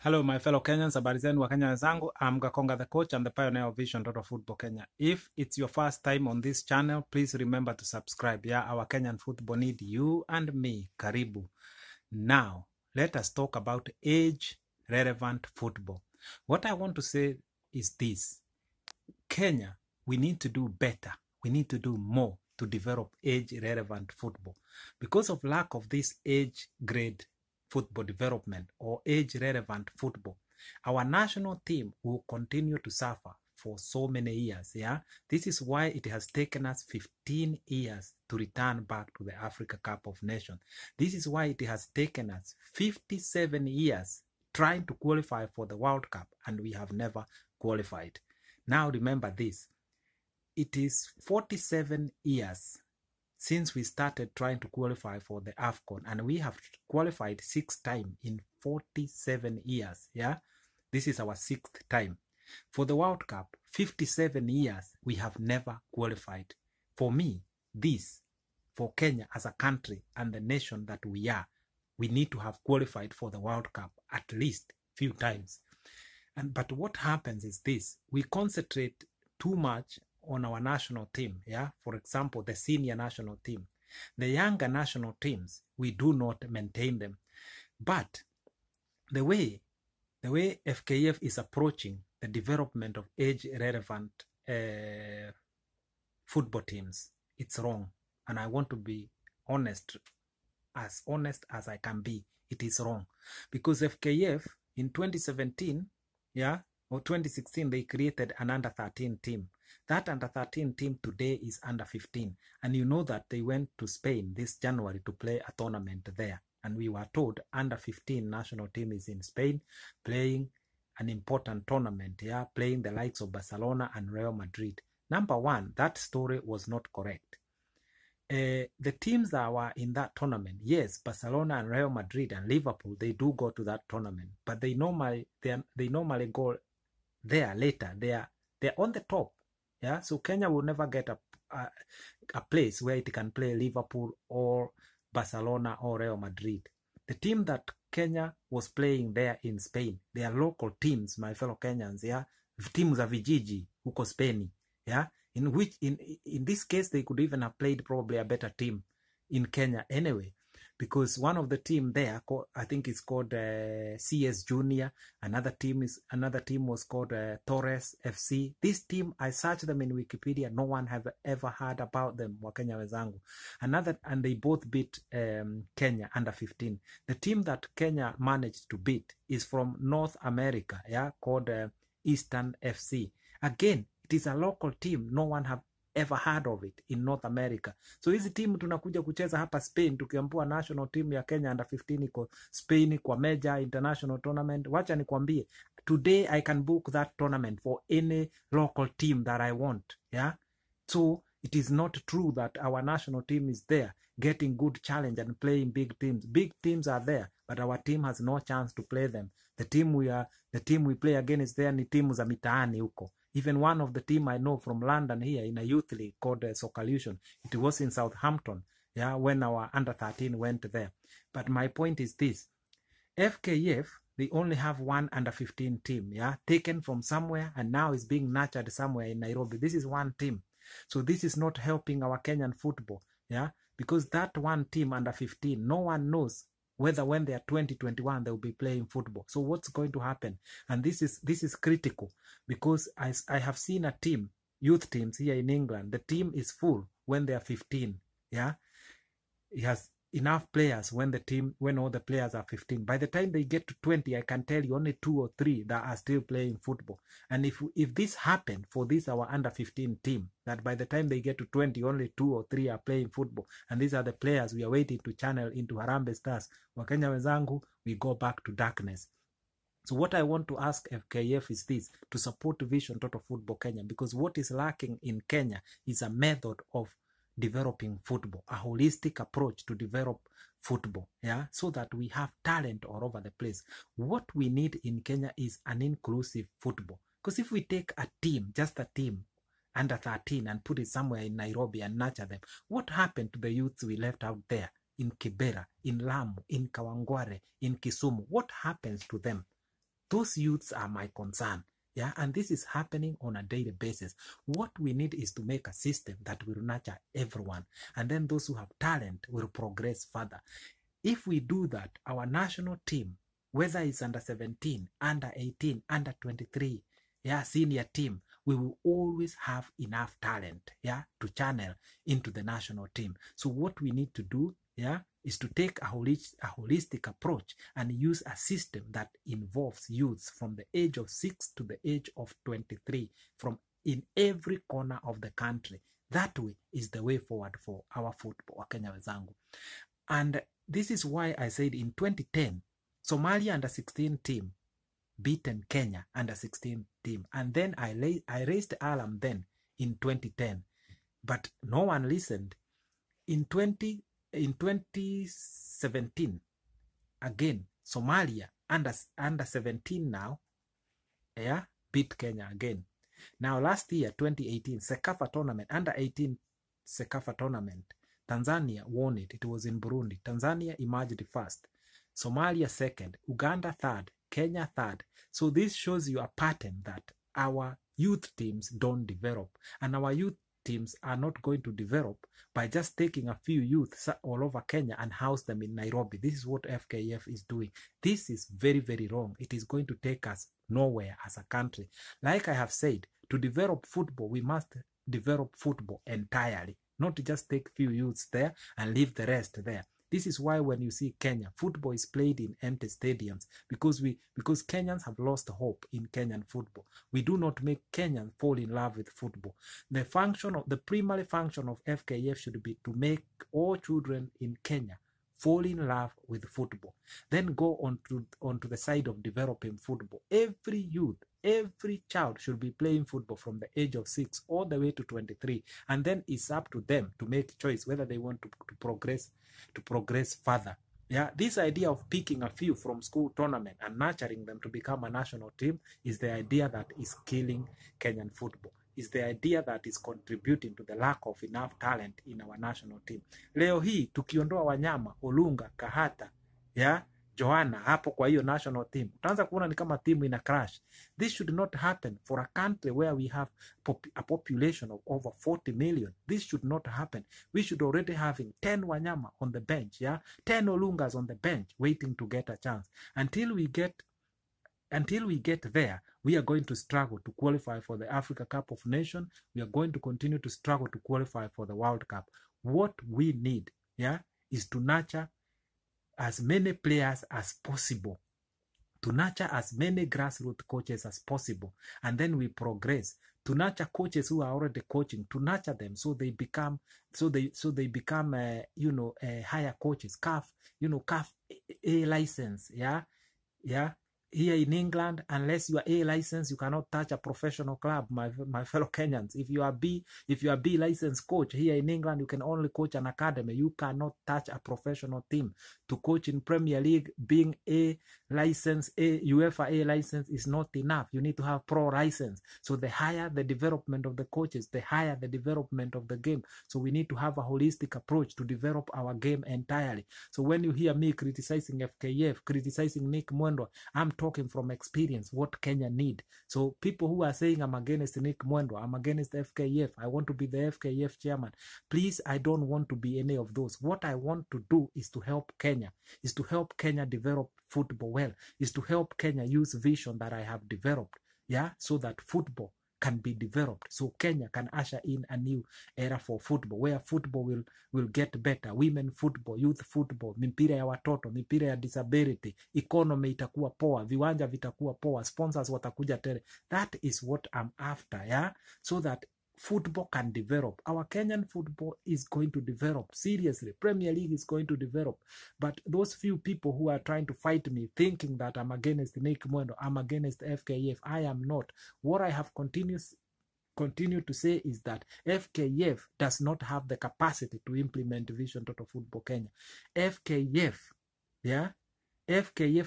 Hello, my fellow Kenyans. Habari zenu wa Kenya wenzangu. I'm Gakonga the coach. I'm the pioneer of Vision Total Football Kenya. If it's your first time on this channel, please remember to subscribe. Yeah, our Kenyan football need you and me. Karibu. Now, let us talk about age-relevant football. What I want to say is this. Kenya, we need to do better. We need to do more to develop age-relevant football. Because of lack of this age grade football development or age-relevant football, our national team will continue to suffer for so many years. Yeah, this is why it has taken us 15 years to return back to the Africa Cup of Nations. This is why it has taken us 57 years trying to qualify for the World Cup, and we have never qualified. Now remember this, it is 47 years since we started trying to qualify for the AFCON, and we have qualified 6 times in 47 years. Yeah, this is our 6th time. For the World Cup, 57 years, we have never qualified. For me, this, for Kenya as a country and the nation that we are, we need to have qualified for the World Cup at least few times. But what happens is this, we concentrate too much on our national team. Yeah, for example, the senior national team. The younger national teams, we do not maintain them. But the way FKF is approaching the development of age-relevant football teams, it's wrong. And I want to be honest as I can be. It is wrong. Because FKF in 2017, yeah, or 2016, they created an under-13 team. That under-13 team today is under-15. And you know that they went to Spain this January to play a tournament there. And we were told under-15 national team is in Spain playing an important tournament, yeah, playing the likes of Barcelona and Real Madrid. Number one, that story was not correct. The teams that were in that tournament, yes, Barcelona and Real Madrid and Liverpool, they do go to that tournament, but they normally go there later. They're on the top. Yeah, so Kenya will never get a place where it can play Liverpool or Barcelona or Real Madrid. The team that Kenya was playing there in Spain, they are local teams, my fellow Kenyans. Yeah, teams of vijiji huko Spain. Yeah, in which in this case they could even have played probably a better team in Kenya anyway, because one of the team there, I think it's called CS Junior. Another team was called Torres FC. This team, I searched them in Wikipedia. No one have ever heard about them. Wakenya wenzangu. And they both beat Kenya under 15. The team that Kenya managed to beat is from North America, yeah, called Eastern FC. Again, it is a local team. No one have ever heard of it in North America. So hizi timu tunakuja kucheza hapa Spain, tukiambua national team ya Kenya under 15 iko Spain kwa major international tournament. Wacha nikwambie, today I can book that tournament for any local team that I want. Yeah, so it is not true that our national team is there getting good challenge and playing big teams. Big teams are there, but our team has no chance to play them. The team we play against there ni timu za mitaani huko. Even one of the team I know from London here in a youth league called Socolution, it was in Southampton, yeah, when our under-13 went there. But my point is this, FKF, they only have one under-15 team, yeah, taken from somewhere and now is being nurtured somewhere in Nairobi. This is one team. So this is not helping our Kenyan football, yeah, because that one team under-15, no one knows whether when they are 2021 they will be playing football. So what's going to happen? And this is critical, because I have seen a team, youth teams here in England, the team is full when they are 15. Yeah, it has enough players when all the players are 15. By the time they get to 20, I can tell you only 2 or 3 that are still playing football. And if this happened for this our under 15 team, that by the time they get to 20, only 2 or 3 are playing football, and these are the players we are waiting to channel into Harambeestars, Wakenya wenzangu, we go back to darkness. So what I want to ask FKF is this, to support Vision Total Football Kenya, because what is lacking in Kenya is a method of developing football, a holistic approach to develop football, yeah, so that we have talent all over the place. What we need in Kenya is an inclusive football, because if we take a team, just a team under 13 and put it somewhere in Nairobi and nurture them, what happened to the youths we left out there in Kibera, in Lamu, in Kawangware, in Kisumu? What happens to them? Those youths are my concern. Yeah, and this is happening on a daily basis. What we need is to make a system that will nurture everyone, and then those who have talent will progress further. If we do that, our national team, whether it's under 17, under 18, under 23, yeah, senior team, we will always have enough talent, yeah, to channel into the national team. So what we need to do, yeah, is to take a holistic approach and use a system that involves youths from the age of 6 to the age of 23, from in every corner of the country. That way is the way forward for our football, Wakenya wenzangu. And this is why I said in 2010, Somalia under 16 team beaten Kenya under 16 team. And then I raised the alarm then in 2010. But no one listened. In 2017, again, Somalia under 17 now, yeah, beat Kenya again. Now last year, 2018, Sekafa tournament, under 18 Sekafa tournament, Tanzania won it. It was in Burundi. Tanzania emerged first. Somalia second. Uganda third. Kenya third. So this shows you a pattern that our youth teams don't develop. And our youth teams are not going to develop by just taking a few youths all over Kenya and house them in Nairobi. This is what FKF is doing. This is very, very wrong. It is going to take us nowhere as a country. Like I have said, to develop football, we must develop football entirely. Not to just take few youths there and leave the rest there. This is why when you see Kenya, football is played in empty stadiums because Kenyans have lost hope in Kenyan football. We do not make Kenyans fall in love with football. The primary function of FKF should be to make all children in Kenya fall in love with football. Then go onto the side of developing football. Every youth, every child should be playing football from the age of 6 all the way to 23. And then it's up to them to make choice whether they want to progress further. Yeah, this idea of picking a few from school tournament and nurturing them to become a national team is the idea that is killing Kenyan football. Is the idea that is contributing to the lack of enough talent in our national team. Leo hii tukiondoa wanyama Olunga, Kahata, yeah, Joanna hapo kwa hiyo national team, utaanza kuona ni kama timu ina crash. This should not happen for a country where we have a population of over 40 million. This should not happen. We should already having 10 wanyama on the bench, yeah, 10 Olungas on the bench waiting to get a chance. Until we get there, we are going to struggle to qualify for the Africa Cup of Nations. We are going to continue to struggle to qualify for the World Cup. What we need, yeah, is to nurture as many players as possible, to nurture as many grassroots coaches as possible, and then we progress. To nurture coaches who are already coaching, to nurture them so they become higher coaches. CAF A license, yeah. Here in England, unless you are A license, you cannot touch a professional club, my fellow Kenyans. If you are B license coach here in England, you can only coach an academy. You cannot touch a professional team. To coach in Premier League, being A license, UEFA A license is not enough. You need to have pro license. So the higher the development of the coaches, the higher the development of the game. So we need to have a holistic approach to develop our game entirely. So when you hear me criticizing FKF, criticizing Nick Mwendwa, I'm talking from experience what Kenya need. So people who are saying I'm against Nick Mwendwa, I'm against FKF, I want to be the FKF chairman, please, I don't want to be any of those. What I want to do is to help Kenya, develop football well, is to help Kenya use vision that I have developed, yeah, so that football can be developed, so Kenya can usher in a new era for football, where football will get better. Women football, youth football, mipira ya watoto, mipira ya disability, economy itakuwa poa, viwanja vitakuwa poa, sponsors watakuja tele. That is what I'm after, yeah, so that football can develop. Our Kenyan football is going to develop. Seriously, Premier League is going to develop. But those few people who are trying to fight me, thinking that I'm against Nick Mwendwa, I'm against FKF, I am not. What I have continued to say is that FKF does not have the capacity to implement Vision Total Football Kenya. FKF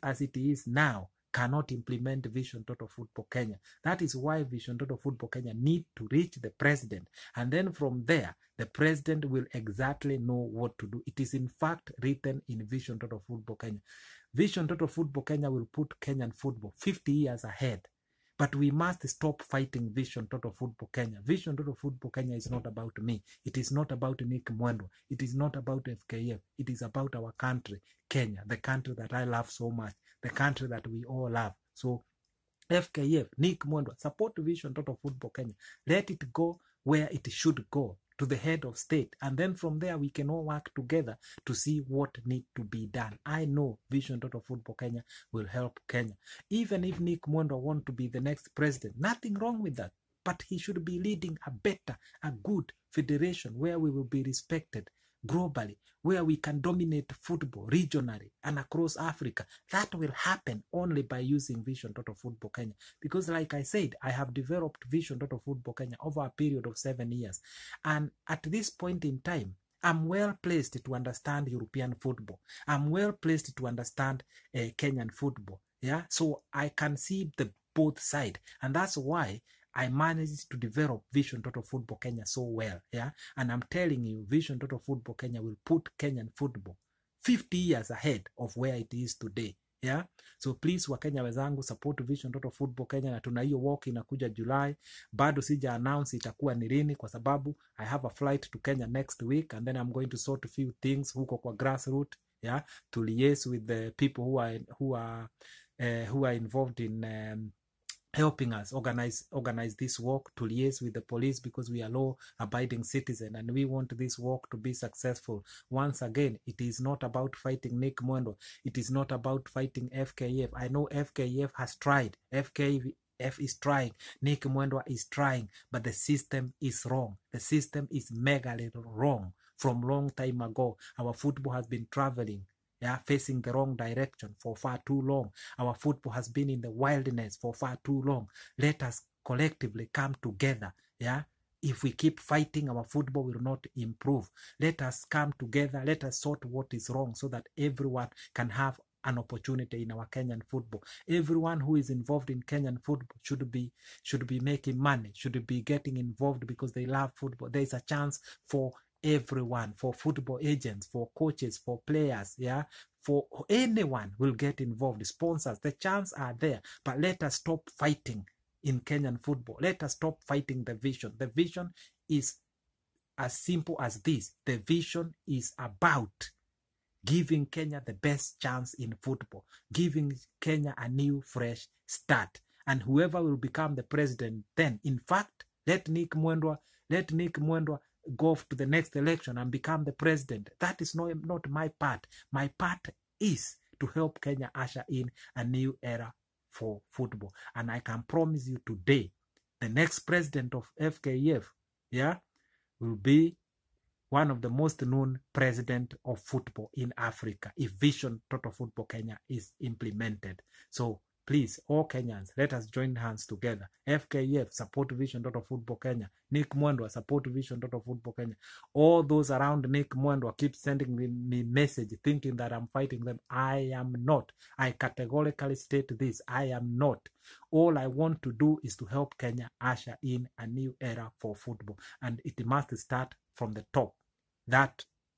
as it is now cannot implement Vision Total Football Kenya. That is why Vision Total Football Kenya need to reach the president. And then from there, the president will exactly know what to do. It is in fact written in Vision Total Football Kenya. Vision Total Football Kenya will put Kenyan football 50 years ahead. But we must stop fighting Vision Total Football Kenya. Vision Total Football Kenya is not about me. It is not about Nick Mwendwa. It is not about FKF. It is about our country, Kenya, the country that I love so much, the country that we all love. So FKF, Nick Mwendwa, support Vision Total Football Kenya. Let it go where it should go, to the head of state. And then from there, we can all work together to see what needs to be done. I know Vision Total Football Kenya will help Kenya. Even if Nick Mwendwa wants to be the next president, nothing wrong with that. But he should be leading a better, a good federation where we will be respected globally, where we can dominate football regionally and across Africa. That will happen only by using Vision Total Football Kenya. Because like I said, I have developed Vision Total Football Kenya over a period of 7 years. And at this point in time, I'm well placed to understand European football. I'm well placed to understand Kenyan football. Yeah, so I can see the both sides. And that's why I managed to develop Vision Total Football Kenya so well, yeah? And I'm telling you, Vision Total Football Kenya will put Kenyan football 50 years ahead of where it is today, yeah? So please, Wakenya wenzangu, support Vision Total Football Kenya, na tuna hiyo walk inakuja July. Bado sija announce itakuwa ni lini kwa sababu I have a flight to Kenya next week, and then I'm going to sort a few things huko kwa grassroots, yeah? To liaise with the people who are involved in helping us organize this walk, to liaise with the police, because we are law-abiding citizens and we want this walk to be successful. Once again, it is not about fighting Nick Mwendwa. It is not about fighting FKF. I know FKF has tried. FKF is trying. Nick Mwendwa is trying. But the system is wrong. The system is megally wrong. From long time ago, our football has been traveling, yeah, facing the wrong direction for far too long. Our football has been in the wilderness for far too long. Let us collectively come together, yeah. If we keep fighting, our football will not improve. Let us come together. Let us sort what is wrong so that everyone can have an opportunity in our Kenyan football. Everyone who is involved in Kenyan football should be making money, should be getting involved because they love football. There is a chance for everyone, for football agents, for coaches, for players, yeah, for anyone will get involved, sponsors. The chances are there, but let us stop fighting in Kenyan football. Let us stop fighting the vision. The vision is as simple as this. The vision is about giving Kenya the best chance in football, giving Kenya a new, fresh start. And whoever will become the president then, in fact, let Nick Mwendwa go to the next election and become the president. That is not my part. My part is to help Kenya usher in a new era for football. And I can promise you today, the next president of FKF, yeah, will be one of the most known president of football in Africa if Vision Total Football Kenya is implemented. So please, all Kenyans, let us join hands together. FKF, support Vision Total Football Kenya. Nick Mwendwa, support Vision Total Football Kenya. All those around Nick Mwendwa keep sending me message thinking that I'm fighting them. I am not. I categorically state this. I am not. All I want to do is to help Kenya usher in a new era for football. And it must start from the top.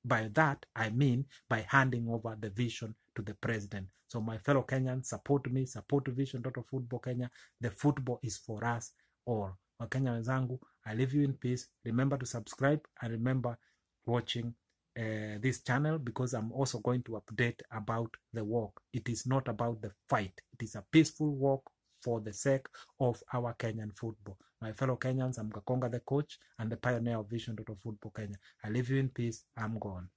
By that, I mean by handing over the vision to the president. So my fellow Kenyans, support me, support Vision Total Football Kenya. The football is for us all. Wakenya wenzangu, I leave you in peace. Remember to subscribe and remember watching this channel, because I'm also going to update about the walk. It is not about the fight. It is a peaceful walk for the sake of our Kenyan football. My fellow Kenyans, I'm Gakonga the coach and the pioneer of Vision Total Football Kenya. I leave you in peace. I'm gone.